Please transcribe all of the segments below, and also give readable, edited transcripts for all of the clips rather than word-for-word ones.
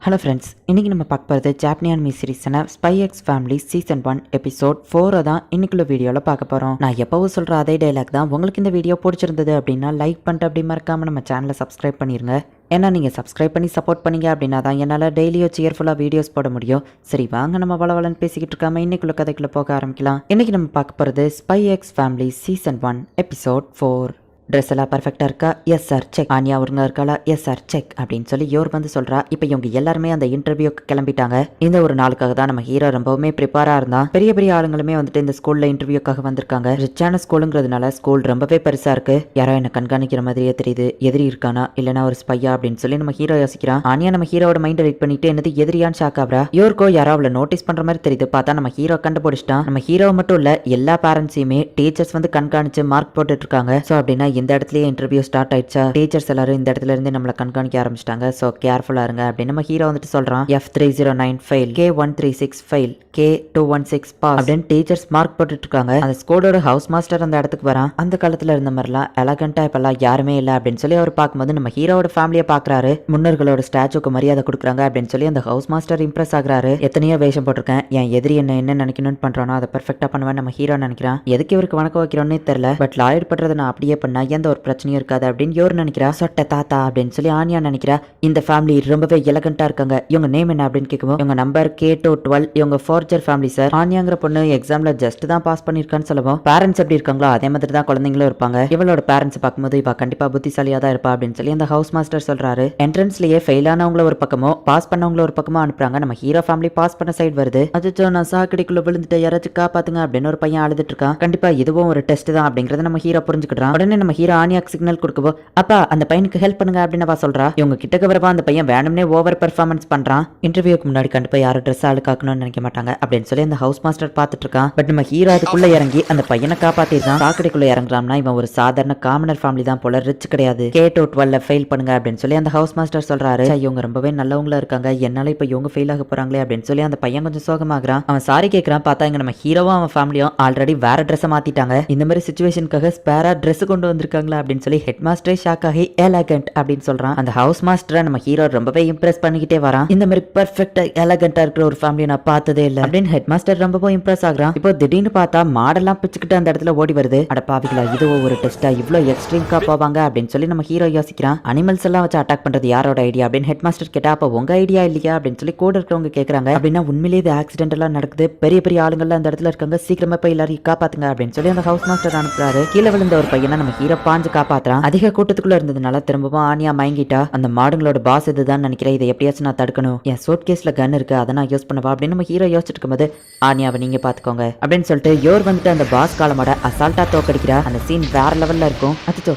Hello friends, இன்றைக்கி நம்ம பார்க்க போகிறது ஜாப்பனியன் மீ சீரீஸான spy X family season 1 episode 4 தான் இன்னைக்குள்ள வீடியோவில் பார்க்க போகிறோம். நான் எப்போவும் சொல்கிற அதே டைலாக் தான். உங்களுக்கு இந்த வீடியோ பிடிச்சிருந்தது அப்படின்னா லைக் பண்ணிட்டு அப்படி மறக்காமல் நம்ம சேனலை சப்ஸ்கிரைப் பண்ணிடுங்க. ஏன்னா நீங்கள் சப்ஸ்கிரைப் பண்ணி சப்போர்ட் பண்ணீங்க அப்படின்னா தான் என்னால் டெய்லியோ சியர்ஃபுல்லாக வீடியோஸ் போட முடியும். சரி வாங்க நம்ம வளவலன்னு பேசிக்கிட்டு இருக்காமல் இன்னைக்குள்ள கதைக்குள்ளே போக ஆரம்பிக்கலாம். இன்றைக்கி நம்ம பார்க்க போகிறது spy X family season 1 episode 4. Dress எல்லாம் பர்ஃபெக்டாக இருக்கா? Yes sir check. ஆனியா ஒருங்க இருக்காளா? எஸ் சார் செக் அப்படின்னு சொல்லி யோர் வந்து சொல்கிறா. இப்போ இவங்க எல்லாருமே அந்த இன்டர்வியூக்கு கிளம்பிட்டாங்க. இந்த ஒரு நாளுக்காக தான் நம்ம ஹீரோ ரொம்பவுமே ப்ரிப்பேராக இருந்தான். பெரிய பெரிய ஆளுங்களுமே வந்துட்டு இந்த ஸ்கூலில் இன்டர்வியூக்காக வந்திருக்காங்க. ரிச்சான ஸ்கூலுங்கிறதுனால ஸ்கூல் ரொம்பவே பெருசாக இருக்கு. யாரோ என்ன கண்காணிக்கிற மாதிரியே தெரியுது. எதிரி இருக்கானா இல்லைனா ஒரு ஸ்பையா அப்படின்னு சொல்லி நம்ம ஹீரோ யோசிக்கிறான். ஆனியா நம்ம ஹீரோட மைண்ட் ரீட் பண்ணிட்டு என்னது எதிரியான்னு ஷாக் ஆகுறா. யோர்க்கோ யாரோ அவளை நோட்டீஸ் பண்ற மாதிரி தெரியுது. பார்த்தா நம்ம ஹீரோ கண்டுபிடிச்சிட்டான். நம்ம ஹீரோ மட்டும் இல்ல, எல்லா பேரண்ட்ஸையுமே டீச்சர்ஸ் வந்து கண்காணிச்சு மார்க் போட்டுட்டு இருக்காங்க. ஸோ அப்படின்னா இந்த இடத்துலயே இன்டர்வியூ ஸ்டார்ட் ஆயிடுச்சா? டீச்சர்ஸ் எல்லாரும் இந்த இடத்துல இருந்து நம்மளை கண்காணிக்க ஆரம்பிச்சிட்டாங்க. ஸோ கேர்ஃபுல்லா இருங்க அப்படின்னு நம்ம ஹீரோ வந்துட்டு சொல்றான். F309 fail, K136 fail, K216 pass அப்படின்னு டீச்சர்ஸ் மார்க் போட்டுட்டு இருக்காங்க. அந்த ஸ்கூலோட ஹவுஸ் மாஸ்டர் அந்த இடத்துக்கு வரான். அந்த காலத்துல இருந்த மாதிரிலாம் எலகண்டா இப்பெல்லாம் யாருமே இல்லை அப்படின்னு சொல்லி அவர் பார்க்கும்போது நம்ம ஹீரோட ஃபேமிலியை பாக்குறாரு. முன்னோர்களோட ஸ்டாச்சுக்கு மரியாதை கொடுக்குறாங்க அப்படின்னு சொல்லி அந்த ஹவுஸ் மாஸ்டர் இம்ப்ரெஸ் ஆகுறாரு. எத்தனையோ வேஷம் போட்டிருக்கேன், என் எதிரி என்ன நினைக்கணும்னு பண்றானோ அதை பெர்ஃபெக்டா பண்ணுவேன் நம்ம ஹீரோ நினைக்கிறான். எதுக்கு இவருக்கு வணக்கம் வைக்கிறோன்னே தெரியல. பட் லாயர் பண்றதை நான் அப்படியே பண்ணா எந்த ஒரு பிரச்சனையும் இருக்காது அப்படின்னு யோர் நினைக்கிறா. சொட்ட தாத்தா அப்படின்னு சொல்லி ஆனியா நினைக்கிறா. இந்த ஃபேமிலி ரொம்பவே எலகண்டா இருக்காங்க. இவங்க நேம் என்ன அப்படின்னு கேட்கும். இவங்க நம்பர் K212. இவங்க ஃபோர்ஜர் ஃபேமிலி சார். ஆனியாங்கிற பொண்ணு எக்ஸாம்ல ஜஸ்ட் தான் பாஸ் பண்ணிருக்கான்னு சொல்லுவோம். பேரண்ட்ஸ் எப்படி இருக்காங்களோ அதே மாதிரி தான் குழந்தைங்களும் இருப்பாங்க. இவளோட பேரண்ட்ஸ் பார்க்கும்போது இவ கண்டிப்பா புத்திசாலியா தான் இருப்பா அப்படின்னு சொல்லி அந்த ஹவுஸ் மாஸ்டர் சொல்றாரு. என்ட்ரன்ஸ்லயே ஃபெயில் ஆனவங்கள ஒரு பக்கமோ பாஸ் பண்ணவங்கள ஒரு பக்கமோ அனுப்புறாங்க. நம்ம ஹீரோ ஃபேமிலி பாஸ் பண்ண சைடு வருது. அச்சோ நான் சாக்கடைக்குள்ள விழுந்துட்டு யாராச்சும் காப்பாத்துங்க அப்படின்னு ஒரு பையன் அழுதுட்டு இருக்கான். கண்டிப்பா இதுவும் ஒரு டெஸ்ட் தான் அப்படிங்கறத நம்ம ஹீரோ புரிஞ்சுக்கிட்டான். உடனே நம்ம ஹீரோ ஆனியாக்கு சிக்னல் கொடுக்கவோ, அப்பா அந்த பையனுக்கு ஹெல்ப் பண்ணுங்க அப்படின்னு சொல்றா. இவங்க கிட்டக்க வரவா அந்த பையன் வேணும்னே ஓவர் பெர்ஃபார்மன்ஸ் பண்றான். இன்டர்வியூக்கு முன்னாடி கண்டிப்பா யாரும் ட்ரெஸ் அழுக்காக்கணும்னு நினைக்க மாட்டாங்க அப்படின்னு சொல்லி அந்த ஹவுஸ் மாஸ்டர் பார்த்துட்டு இருக்கான். பட் நம்ம ஹீரோ அதுக்குள்ள இறங்கி அந்த பையனை காப்பாத்திருக்கான். சாக்கடைக்குள்ள இறங்குறான்னா இவன் ஒரு சாதாரண காமனர் ஃபேமிலி தான் போல, ரிச் கிடையாது. K212 ஃபெயில் பண்ணுங்க அப்படின்னு சொல்லி அந்த ஹவுஸ் மாஸ்டர் சொல்றாரு. இவங்க ரொம்பவே நல்லவங்களா இருக்காங்க, என்னால இப்ப இவங்க ஃபெயில் ஆக போறாங்களே அப்படின்னு சொல்லி அந்த பையன் கொஞ்சம் சோகமாகறான். அவன் சாரி கேட்கறான். பார்த்தா இங்க நம்ம ஹீரோவும் அவன் ஃபேமிலியும் ஆல்ரெடி வேற ட்ரெஸ் மாத்திட்டாங்க. இந்த மாதிரி சிச்சுவேஷனுக்காக ஸ்பேரா ட்ரெஸ் கொண்டு வந்திருக்காங்களா அப்படின்னு சொல்லி ஹெட் மாஸ்டரே ஷாக் ஆகி எலகண்ட் அப்படின்னு சொல்றான். அந்த ஹவுஸ் மாஸ்டரை நம்ம ஹீரோ ரொம்பவே இம்ப்ரெஸ் பண்ணிக்கிட்டே வரான். இந்த மாதிரி பெர்ஃபெக்ட்டா எலகண்டா இருக்கிற ஒரு ஃபேமிலியை நான் பார்த்ததே இல்லை அப்படின்னு ஹெட் மாஸ்டர் ரொம்பவே இம்ப்ரெஸ் ஆகுறான். இப்போ திடீர்னு பார்த்தா மாடெல்லாம் பிச்சுக்கிட்டு அந்த இடத்துல ஓடி வருது. அட பாவிகளா, இதுவோ ஒரு டெஸ்டா இவ்வளவு எக்ஸ்ட்ரீம்கா போவாங்க அப்படின்னு சொல்லி நம்ம ஹீரோ யோசிக்கிறான். அனிமல்ஸ் எல்லாம் வச்சு அட்டாக் பண்றது யாரோட ஐடியா அப்படின்னு ஹெட் மாஸ்டர் கேட்டா, அப்ப உங்க ஐடியா இல்லையா அப்படின்னு சொல்லி கூட இருக்கிறவங்க கேட்கறாங்க. அப்படின்னா உண்மையிலேயே இது ஆக்சிடென்ட் எல்லாம் நடக்குது, பெரிய பெரிய ஆளுங்கள்லாம் அந்த இடத்துல இருக்காங்க, சீக்கிரமா போய் எல்லாரையும் காப்பாத்துங்க அப்படின்னு சொல்லி அந்த ஹவுஸ் மாஸ்டர் அனுப்புறாரு. கீழே விழுந்த ஒரு பையனை நம்ம ஹீரோ பாஞ்சு காப்பாத்துறான். அதிக கூட்டத்துக்குள்ள இருந்ததுனால திரும்பவும் ஆனியா மயங்கிட்டா. அந்த மாடுங்களோட பாஸ் இதுதான் நினைக்கிறேன், இதை எப்படியாச்சும் நான் தடுக்கணும். என் சூட் கேஸ்ல கன் இருக்கு, அதை நான் யூஸ் பண்ணவா அப்படின்னு நம்ம ஹீரோ யோசிச்சுட்டு இருக்கும்போது, ஆனியாவை நீங்க பாத்துக்கோங்க அப்படின்னு சொல்லிட்டு யோர் வந்துட்டு அந்த பாஸ் காலமோட அசால்ட்டா தோக்கடிக்கிறா. அந்த சீன் வேற லெவல்ல இருக்கும். அச்சோ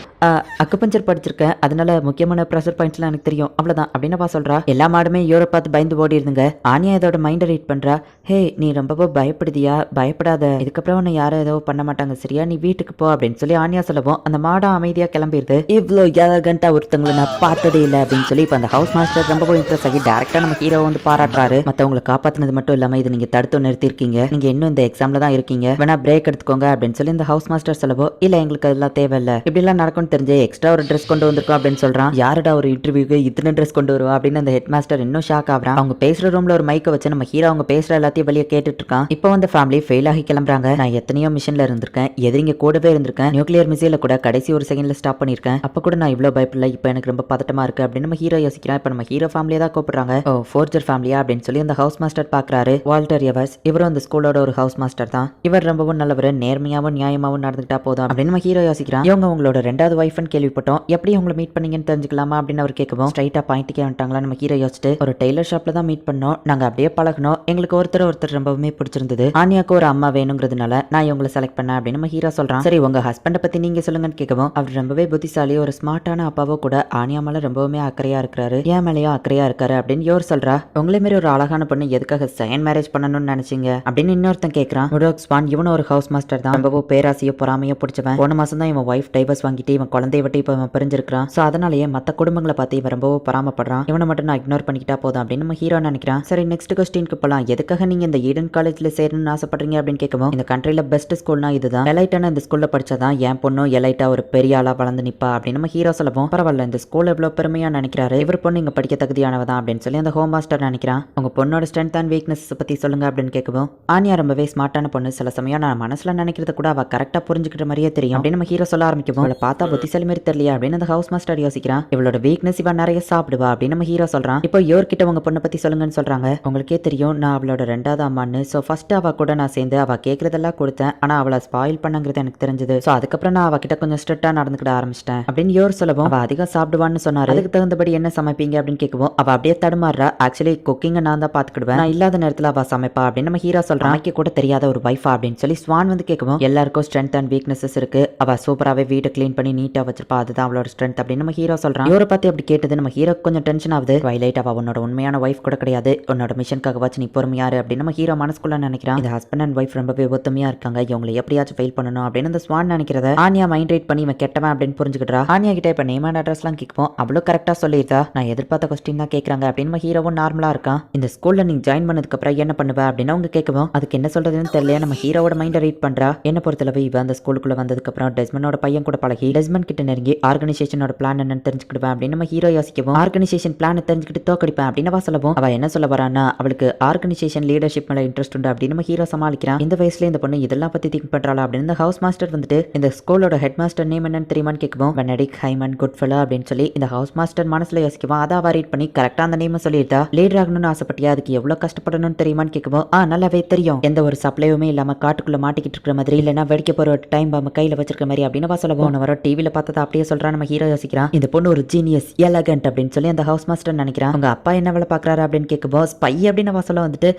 அக்குபஞ்சர் படிச்சிருக்கேன், அதனால முக்கியமான ப்ரெஷர் பாயிண்ட்ஸ்லாம் எனக்கு தெரியும், அவ்வளவுதான் அப்படின்னு சொல்றா. எல்லா மாடுமே யோரை பார்த்து பயந்து ஓடி இருந்துங்க. ஆனியா இதோட மைண்டை ரீட் பண்றா. ஹே நீ ரொம்ப பயப்படுதியா? பயப்படாத, இதுக்கப்புறம் உன்னை யாரும் ஏதோ பண்ண மாட்டாங்க சரியா, நீ வீட்டுக்கு போ அப்படின்னு சொல்லி ஆனியா சொல்லவும் அந்த மாடா அமைதியா கிளம்பிடுது. இவ்வளோ எலகண்டா ஒருத்தவங்களை நான் பார்த்ததே இல்லை அப்படின்னு சொல்லி இப்போ அந்த ஹவுஸ் மாஸ்டர் ரொம்ப இம்ப்ரெஸ் ஆகி டேரக்டா நம்ம ஹீரோ வந்து பாராட்டுறாரு. மத்தவங்களை காப்பாத்தினது மட்டும் இல்லாம இது நீங்க தடுத்து நிறுத்திருக்கீங்க, நீங்க இன்னும் இந்த எக்ஸாம்ல தான் இருக்கீங்க, வேணா பிரேக் எடுத்துக்கோங்க அப்படின்னு சொல்லி இந்த ஹவுஸ் மாஸ்டர் சொல்லவோ, இல்ல எங்களுக்கு அதெல்லாம் தேவையில்லை, இப்படி எல்லாம் நடக்கும்னு தெரிஞ்சு எக்ஸ்ட்ரா ஒரு ட்ரெஸ் கொண்டு வந்திருக்கோம் அப்படின்னு சொல்றான். யாருடா ஒரு இன்டர்வியூக்கு இத்தனை ட்ரெஸ் கொண்டு வருவா அப்படின்னு அந்த ஹெட் மாஸ்டர் இன்னும் ஷாக் ஆகுறான். அவங்க பேசுற ரூம்ல ஒரு மைக்க வச்சு நம்ம ஹீரோ அவங்க பேசுற எல்லாத்தையும் வெளியே கேட்டுட்டு இருக்கான். இப்போ வந்து ஃபேமிலி ஃபெயில் ஆகி கிளம்புறாங்க. நான் எத்தனையோ மிஷன்ல இருந்திருக்கேன், எதிரிங்க கூடவே இருந்திருக்கேன், நியூக்ளியர் மிசைல கூட கடைசி ஒரு செகண்ட்ல ஸ்டாப் பண்ணிருக்கேன், அப்ப கூட நான் இவ்வளவு பயப்படல, இப்போ எனக்கு ரொம்ப பதட்டமா இருக்கு அப்படின்னு நம்ம ஹீரோ யோசிக்கிறான். இப்போ நம்ம ஹீரோ ஃபேமிலியை தான் கூப்பிடுறாங்க. ஓ ஃபோர்ஜர் ஃபேமிலியா அப்படின்னு சொல்லி அந்த ஹவுஸ் மாஸ்டர் பாக்குறாரு. வால்டர் எவர்ஸ், இவரும் அந்த ஸ்கூலோட ஒரு ஹவுஸ் மாஸ்டர் தான். இவர் ரொம்பவும் நல்லவர், நேர்மையாவும் நியாயமாவும் நடந்துட்டா போதும் அப்படின்னு நம்ம ஹீரோ யோசிக்கிறான். இவங்க உங்களோட ரெண்டாவது ஒய்ஃப்னு கேள்விப்பட்டோம், எப்படி உங்களை மீட் பண்ணீங்கன்னு தெரிஞ்சுக்கலாமா அப்படின்னு அவர் கேட்கவும், ஸ்ட்ரைட்டா பாயிண்ட்டுக்கே வந்துட்டாங்களா நம்ம ஹீரோ யோசிச்சுட்டு, ஒரு டெய்லர் ஷாப்ல தான் மீட் பண்ணோம், நாங்க அப்படியே பழகணும், எங்களுக்கு ஒருத்தர் ரொம்பவுமே பிடிச்சிருந்தது, ஆனியாக்கு ஒரு அம்மா வேணுங்கிறதுனால நான் இவங்களை செலக்ட் பண்ணேன் அப்படின்னு நம்ம ஹீரோ சொல்றான். சரி உங்க ஹஸ்பண்டை பத்தி நீங்க சொல்லுங்கன்னு கேட்கவும், அவர் ரொம்பவே புத்திசாலி, ஒரு ஸ்மார்ட்டான அப்பாவோ கூட, ஆனியா மேல ரொம்பவுமே அக்கறையா இருக்கிறாரு, என் மேலேயும் அக்கறையா இருக்காரு அப்படின்னு யோர் சொல்றா. உங்களே மாதிரி ஒரு அழகான பொண்ணு எதுக்காக செகண்ட் மேரேஜ் பண்ணணும்னு நினைச்சீங்க அப்படின்னு இன்னொருத்தன் கேட்கறான். முடோக் ஸ்வான், இவனும் ஒரு ஹவுஸ் மாஸ்டர் தான், ரொம்பவும் பேராசையோ பொறாமையோ பிடிச்சவன். போன மாசம் தான் இவன் ஒய்ஃப் டைவர்ஸ் வாங்கிட்டு இவன் குழந்தைய விட்டு இப்போ இவன் பிரிஞ்சிருக்கான். ஸோ அதனாலேயே மற்ற குடும்பங்களை பார்த்து இவன் ரொம்ப பராமப்படுறான். இவனை மட்டும் நான் இக்னோர் பண்ணிக்கிட்டா போதும் அப்படின்னு நம்ம ஹீரோ நினைக்கிறான். சரி நெக்ஸ்ட் கொஸ்டினுக்கு போகலாம். எதுக்காக நீங்க இந்த ஈடன் காலேஜ்ல சேரணும்னு ஆசைப்படுறீங்க அப்படின்னு கேட்கவும், இந்த கண்ட்ரில பெஸ்ட் ஸ்கூல்னா இதுதான். எலைட்டான இந்த ஸ்கூல்ல படிச்சாதான் என் பொண்ணும் எலைட்டா ஒரு பெரிய ஆளா வளர்ந்து நிப்பா அப்படின்னு நம்ம ஹீரோ சொல்லவும், பரவாயில்ல இந்த ஸ்கூல் எவ்வளவு பெருமையா நினைக்கிறாரு, இவர் பொண்ணு இங்க படிக்க தகுதியானவதான் அப்படின்னு சொல்லி அந்த ஹோம் மாஸ்டர் நினைக்கிறான். உங்க பொண்ணோட ஸ்ட்ரென்த் அண்ட் வீக்னஸ் பத்தி சொல்லுங்க அப்படின்னு கேட்கவும், ஆனியா ரொம்பவே ஸ்மார்ட்டான பொண்ணு, சில சமயம் நான் மனசுல நினைக்கிறது கூட அவ கரெக்டா புரிஞ்சுக்கிற மாதிரியே தெரியும் அப்படின்னு நம்ம ஹீரோ சொல்ல ஆரம்பிக்கவும், அவளை பார்த்தா புத்திசாலி மாதிரி தெரியலையா அப்படின்னு அந்த ஹவுஸ் மாஸ்டர் யோசிக்கிறான். இவளோட வீக்னஸ் இவன் நிறைய சாப்பிடுவா அப்படின்னு நம்ம ஹீரோ சொல்றான். இப்போ இவர்கிட்ட உங்க பொண்ணை பத்தி சொல்லுங்கன்னு சொல்றாங்க. உங்களுக்கே தெரியும் நான் அவளோட ரெண்டாவது அம்மான்னு. ஸோ ஃபர்ஸ்ட் அவ கூட நான் சேர்ந்து அவ கேட்கறதெல்லாம் கொடுத்தேன், ஆனா அவளை ஸ்பாயில் பண்ணங்கிறது எனக்கு தெரிஞ்சது. ஸோ அதுக்கப்புறம் நான் அவகிட்ட கொஞ்சம் ஸ்ட்ரிக்டா நடந்துக்கிட ஆரம்பிச்சிட்டேன் அப்படின்னு யோர் சொல்லவும், அவ அதிகம் சாப்பிடுவான்னு சொன்னாரு. அதுக்கு தகுந்தபடி என்ன சமைப்பீங்க அப்படின்னு கேட்கவும், அவ அப்படியே தடுமாறுறா. ஆக்சுவலி குக்கிங் நான் தான் பாத்துக்கிடுவேன், நான் இல்லாத நேரத்தில் அவ சமைப்பா அப்படின்னு நம்ம ஹீரோ சொல்றான். எனக்கு கூட தெரியாத ஒரு வைஃபா அப்படின்னு சொல்லி ஸ்வான் வந்து கேட்கவும், எல்லாருக்கும் ஸ்ட்ரென்த் அண்ட் வீக்னஸஸ் இருக்கு, அவ சூப்பராகவே வீட்டை கிளீன் பண்ணி நீட்டா வச்சிருப்பா, அதுதான் அவளோட ஸ்ட்ரென்த் அப்படின்னு நம்ம ஹீரோ சொல்றான். இவரை பத்தி அப்படி கேட்டது நம்ம ஹீரோ கொஞ்சம் டென்ஷன் ஆகுது. ட்வைலைட் அவ உன்னோட உண்மையான வைஃப் கூட கிடையாது, உன்னோட மிஷனுக்காக வச்சு நீ பொறுமையாரு அப்படின்னு நம்ம ஹீரோ மனசுக்குள்ள நினைக்கிறான். இந்த ஹஸ்பண்ட் அண்ட் வைஃப் ரொம்பவே ஒத்துமையா இருக்காங்க, இவங்களை எப்படியாச்சும் ஃபெயில் பண்ணணும் அப்படின்னு இந்த ஸ்வான் நினைக்கிறத ஆனியா மைண்ட் ரைட் பண்ணி இவன் கெட்டவன் அப்படின்னு புரிஞ்சுக்கிட்டா. ஆனியா கிட்ட இப்ப நேம் அண்ட் அட்ரஸ்லாம் கேட்போம், அவ்வளோ கரெக்டா சொல்லியிருந்தா. நான் எதிர்பார்த்த கொஸ்டின் தான் கேட்கறாங்க அப்படின்னு நம்ம ஹீரோவும் நார்மலா இருக்கான். இந்த ஸ்கூல்ல நீங்க ஜாயின் பண்ணதுக்கு அப்புறம் என்ன பண்ணுவ அப்படின்னு அவங்க கேட்கவும், அதுக்கு என்ன சொல்றதுன்னு தெரியல. நம்ம ஹீரோவோட மைண்டை ரீட் பண்றா. என்ன பொறுத்தளவு இவ அந்த ஸ்கூலுக்குள்ள வந்ததுக்கு அப்புறம் டெஸ்மனோட பையன் கூட பழகி டெஸ்மன் கிட்ட நெருங்கி ஆர்கனைசேஷனோட பிளான் என்னன்னு தெரிஞ்சுக்கிடுவேன் அப்படின்னு நம்ம ஹீரோ யோசிக்கவும், ஆர்கனைசேஷன் பிளான் தெரிஞ்சுக்கிட்டு தோக்கடிப்பேன் அப்படின்னு சொல்லவும், அவ என்ன சொல்ல வரான்னா அவளுக்கு ஆர்கனைசேஷன் லீடர்ஷிப் மேல இன்ட்ரெஸ்ட் உண்டு அப்படின்னு நம்ம ஹீரோ சமாளிக்கிறான். இந்த வயசுல இந்த பொண்ணு இதெல்லாம் பத்தி திங்க் பண்றாளா அப்படின்னு இந்த ஹவுஸ் மாஸ்டர் வந்துட்டு இந்த ஸ்கூலோட ஹெட் மாஸ்டர் நேம் என்னன்னு தெரியுமான்னு கேட்கவும், பெனடிக் ஹைமன் குட்ஃபெல்லோ அப்படின்னு சொல்லி இந்த ஹவுஸ் மாஸ்டர் மனசுல யோசிக்கவும், அதை அவ ரீட் பண்ணி கரெக்டா அந்த நேம் சொல்லிட்டா. லீடர் ஆகணும்னு ஆசைப்பட்டியா, அதுக்கு எவ்வளவு கஷ்டப்படணும்னு தெரியுமான்னு கேட்கவும், நல்லாவே தெரியும், எந்த ஒரு சப்ளையுமே இல்லாம காட்டுக்குள்ள மாட்டிக்கிட்டு இருக்கிற மாதிரி, இல்லைன்னா வெடிக்க போற டைம் பாம்பு கையில வச்சிருக்க மாதிரி அப்படின்னு சொல்லவும், வர டிவில பார்த்ததை அப்படியே சொல்றான். நம்ம ஹீரோ யோசிக்கிறான், இந்த பொண்ணு ஒரு ஜீனியஸ் எலகண்ட் அப்படின்னு சொல்லி அந்த ஹவுஸ் மாஸ்டர் நினைக்கிறான். அவங்க அப்பா என்ன வேலை பாக்குறாரு அப்படின்னு கேட்கும்போது, ஸ்பை அப்படின்னு சொல்ல வந்துட்டு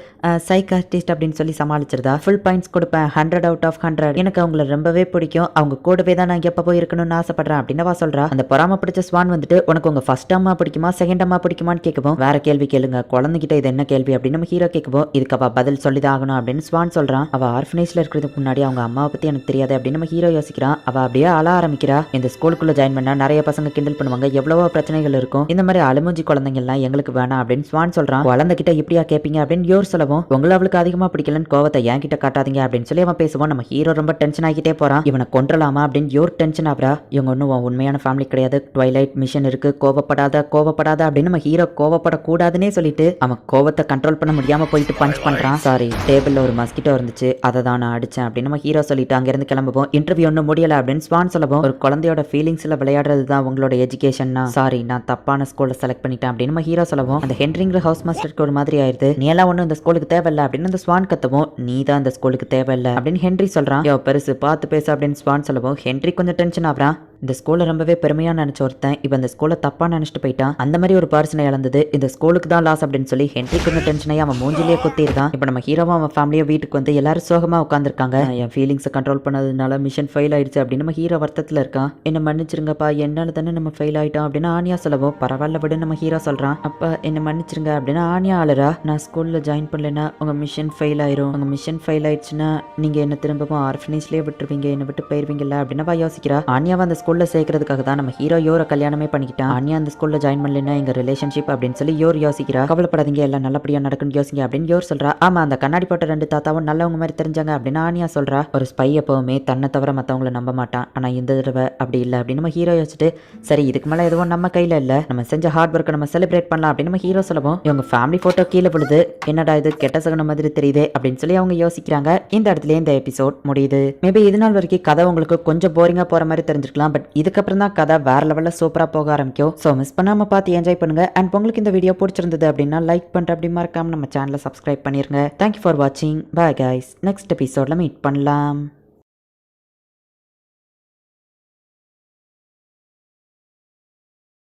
சைக்கார்டிஸ்ட் அப்படின்னு சொல்லி சமாளிச்சிருந்தா. ஃபுல் பாயிண்ட்ஸ் கொடுப்பேன், 100 out of 100, எனக்கு அவங்கள ரொம்பவே பிடிக்கும், அவங்க கூடவே தான் நான் எப்ப போய் இருக்கணும்னு ஆசைப்படுறேன் அப்படின்னு சொல்றா. அந்த பொறாம பிடிச்ச ஸ்வான் வந்துட்டு, உனக்கு உங்க ஃபர்ஸ்ட் அம்மா பிடிக்குமா செகண்ட் அம்மா பிடிக்குமான்னு கேட்கவும், வேற கேள்வி கேளுங்க குழந்தைகிட்ட இது என்ன கேள்வி அப்படின்னு நம்ம ஹீரோ கேட்கவும், இதுக்கு அவ பதில் சொல்லிதான் ஆகணும் அப்படின்னு ஸ்வான் சொல்றான். அவ ஆர்ஃபனேஜ்ல இருக்கிறதுக்கு முன்னாடி அவங்க அம்மாவை பத்தி எனக்கு தெரியாது அப்படின்னு நம்ம ஹீரோ யோசிக்கிறான். அவ அப்படியே அழ ஆரம்பிக்கிறா. இந்த ஸ்கூலுக்குள்ள ஜாயின் பண்ணா நிறைய பசங்க கிண்டல் பண்ணுவாங்க, எவ்வளவோ பிரச்சனைகள் இருக்கும், இந்த மாதிரி அலுமூஞ்சி குழந்தைங்க எல்லாம் எங்களுக்கு வேணாம் அப்படின்னு ஸ்வான் சொல்றான். குழந்தைகிட்ட இப்படியா கேட்பீங்க அப்படின்னு யோர் சொல்லவும், உங்களை அவளுக்கு அதிகமா பிடிக்கலன்னு கோவத்தை என் கிட்ட காட்டாதீங்க அப்படின்னு சொல்லி அவன் பேசுவோம். நம்ம ஹீரோ ரொம்ப டென்ஷன் ஆகிட்டே போறான். இவனை கொன்றலாமா அப்படின்னு யோர் டென்ஷன் ஆகுறா. இவங்க ஒன்னும் உண்மையான ஃபேமிலி கிடையாது, ட்வைலைட் மிஷன் இருக்கு, கோவப்படாத அப்படின்னு நம்ம ஹீரோ கோவப்படக்கூடாதுன்னே சொல்லிட்டு அவன் கோவத்தை கண்ட்ரோல் பண்ண முடியாம போயிட்டு பஞ்ச் பண்றான். சாரி, டேபிள்ல ஒரு மஸ்கிட்டோ இருந்துச்சு, அதை தான் நான் அடிச்சேன் அப்படின்னு நம்ம ஹீரோ சொல்லிட்டு அங்கிருந்து கிளம்புவோம். இன்டர்வியூ ஒன்றும் முடியல அப்படின்னு ஸ்வான் சொல்லவும், ஒரு குழந்தையோட ஃபீலிங்ஸ்ல விளையாடுறது தான் உங்களோட எஜுகேஷன்னா, சாரி நான் தப்பான ஸ்கூல்ல செலக்ட் பண்ணிட்டேன் அப்படின்னு நம்ம ஹீரோ சொல்லவும், அந்த ஹென்ரிங்கிற ஹவுஸ் மாஸ்டருக்கு ஒரு மாதிரி ஆயிருது. நீ எல்லாம் ஒன்றும் இந்த ஸ்கூலுக்கு தேவையில்லை அப்படின்னு அந்த ஸ்வான் கத்தவும், நீ தான் இந்த ஸ்கூலுக்கு தேவையில்லை அப்படின்னு ஹென்ரி சொல்றான். யோ பெருசு பார்த்து பேசு அப்படின்னு ஸ்வான் சொல்லவும், ஹென்ரி கொஞ்சம் டென்ஷன் ஆகுறான். இந்த ஸ்கூலை ரொம்பவே பெருமையா நினைச்ச ஒருத்தன் இப்போ இந்த ஸ்கூலை தப்பா நினைச்சிட்டு போயிட்டான், அந்த மாதிரி ஒரு பர்சனை இழந்தது இந்த ஸ்கூலுக்கு தான் லாஸ் அப்படின்னு சொல்லி ஹென்ரி கொஞ்சம் டென்ஷனாகி அவன் மூஞ்சிலேயே குத்திருந்தான். இப்போ நம்ம ஹீரோவும் அவன் ஃபேமிலியோ வீட்டுக்கு வந்து எல்லாரும் சோகமா உட்காந்துருக்காங்க. என் ஃபீலிங்ஸை கண்ட்ரோல் பண்ணதுனால மிஷன் ஃபெயில் ஆயிடுச்சு அப்படின்னு நம்ம ஹீரோ வருத்தத்தில் இருக்கான். என்ன மன்னிச்சிருங்கப்பா, என்னால தானே நம்ம ஃபெயில் ஆயிட்டோம் அப்படின்னு ஆனியா சொல்லவும், பரவாயில்ல விட நம்ம ஹீரோ சொல்றான். அப்ப என்ன மன்னிச்சிருங்க அப்படின்னு ஆனியா அழுறா. நான் ஸ்கூல்ல ஜாயின் பண்ணலன்னா உங்க மிஷன் ஃபெயில் ஆயிரும், உங்க மிஷன் ஃபெயில் ஆயிடுச்சுன்னா நீங்க என்ன திரும்பவும் ஆர்ஃபனேஜ்லேயே விட்டுருவீங்க, என்ன விட்டு போயிருவீங்கல்ல அப்படின்னு யோசிக்கிறா. ஆனியாவை அந்த ஸ்கூல்ல சேர்க்கறதுக்காக தான் நம்ம ஹீரோ யோரை கல்யாணமே பண்ணிக்கிட்டான். ஆனியா அந்த ஸ்கூல்ல ஜாயின் பண்ணலன்னா எங்க ரிலேஷன்ஷிப் அப்படின்னு சொல்லி யோர் யோசிக்கிறா. கவலைப்படாதீங்க, எல்லாம் நல்லபடியா நடக்குன்னு யோசிங்க அப்படின்னு யோர் சொல்றா. ஆமா, அந்த கண்ணாடி போட்ட 2 தாத்தாவும் நல்லவங்க மாதிரி தெரிஞ்சாங்க அப்படின்னு ஆனியா சொல்றா. ஒரு ஸ்பை எப்பவுமே தன்னை தவிர மற்றவங்களை நம்ப மாட்டான், ஆனா இந்த தடவை அப்படி இல்லை அப்படின்னு நம்ம ஹீரோ யோசிச்சுட்டு, சரி இதுக்கு மேல எதுவும் நம்ம கையில இல்ல, நம்ம செஞ்ச ஹார்ட் ஒர்க்கை நம்ம செலிப்ரேட் பண்ணலாம் அப்படின்னு நம்ம ஹீரோ சொல்லவும், இவங்க ஃபேமிலி போட்டோ கீழே விழுது, என்னடா இது கெட்ட சகுன மாதிரி தெரியுது அப்படின்னு சொல்லி அவங்க யோசிக்கிறாங்க. இந்த இடத்துல இந்த எபிசோட் முடியுது. மேபி இது நாள் வரைக்கும் கதை உங்களுக்கு கொஞ்சம் போரிங்கா போற மாதிரி தெரிஞ்சிருக்கலாம், பட் இதுக்கப்புறம் தான் கதை வேற லெவல்ல சூப்பரா போக ஆரம்பிக்கும். ஸோ மிஸ் பண்ணாம பார்த்து என்ஜாய் பண்ணுங்க. அண்ட் உங்களுக்கு இந்த வீடியோ பிடிச்சிருந்தது அப்படின்னா லைக் பண்ணிட்டு அப்படி மறக்காம நம்ம சேனலை சப்ஸ்கிரைப் பண்ணிருங்க. தேங்க்யூ ஃபார் வாட்சிங். பை கைஸ், நெக்ஸ்ட் எபிசோட்ல மீட் பண்ணலாம்.